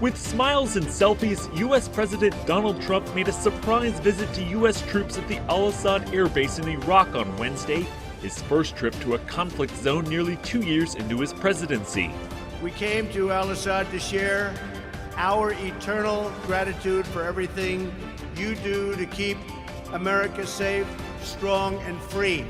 With smiles and selfies, U.S. President Donald Trump made a surprise visit to U.S. troops at the Al-Assad Air Base in Iraq on Wednesday, his first trip to a conflict zone nearly 2 years into his presidency. We came to Al-Assad to share our eternal gratitude for everything you do to keep America safe, strong, and free.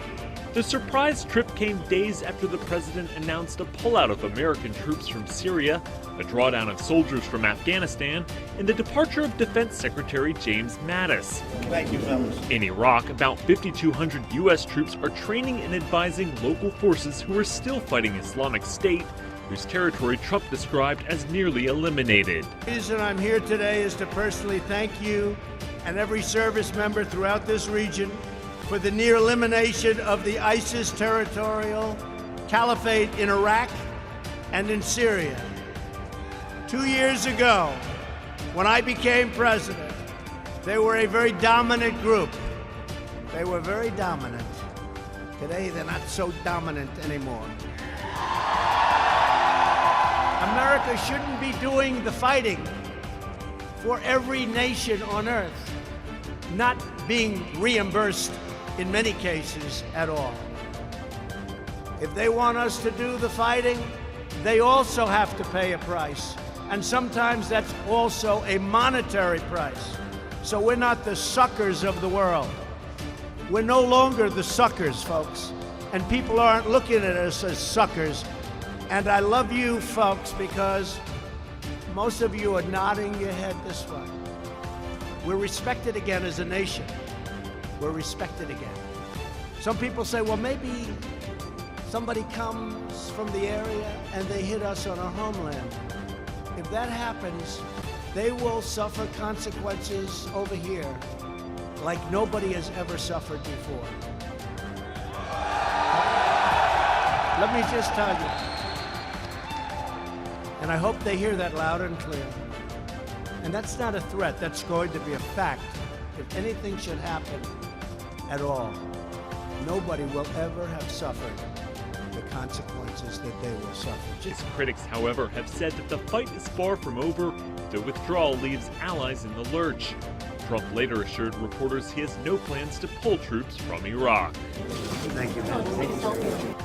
The surprise trip came days after the president announced a pullout of American troops from Syria, a drawdown of soldiers from Afghanistan, and the departure of Defense Secretary James Mattis. Thank you, fellas. In Iraq, about 5,200 U.S. troops are training and advising local forces who are still fighting Islamic State, whose territory Trump described as nearly eliminated. The reason I'm here today is to personally thank you and every service member throughout this region for the near elimination of the ISIS territorial caliphate in Iraq and in Syria. 2 years ago, when I became president, they were a very dominant group. They were very dominant. Today, they're not so dominant anymore. America shouldn't be doing the fighting for every nation on earth, not being reimbursed in many cases at all. If they want us to do the fighting, they also have to pay a price. And sometimes that's also a monetary price. So we're not the suckers of the world. We're no longer the suckers, folks. And people aren't looking at us as suckers. And I love you, folks, because most of you are nodding your head this way. We're respected again as a nation. We're respected again. Some people say, well, maybe somebody comes from the area and they hit us on our homeland. If that happens, they will suffer consequences over here like nobody has ever suffered before. Let me just tell you, and I hope they hear that loud and clear. And that's not a threat, that's going to be a fact. If anything should happen at all, nobody will ever have suffered the consequences that they will suffer. His critics, however, have said that the fight is far from over. The withdrawal leaves allies in the lurch. Trump later assured reporters he has no plans to pull troops from Iraq. Thank you. Thank you.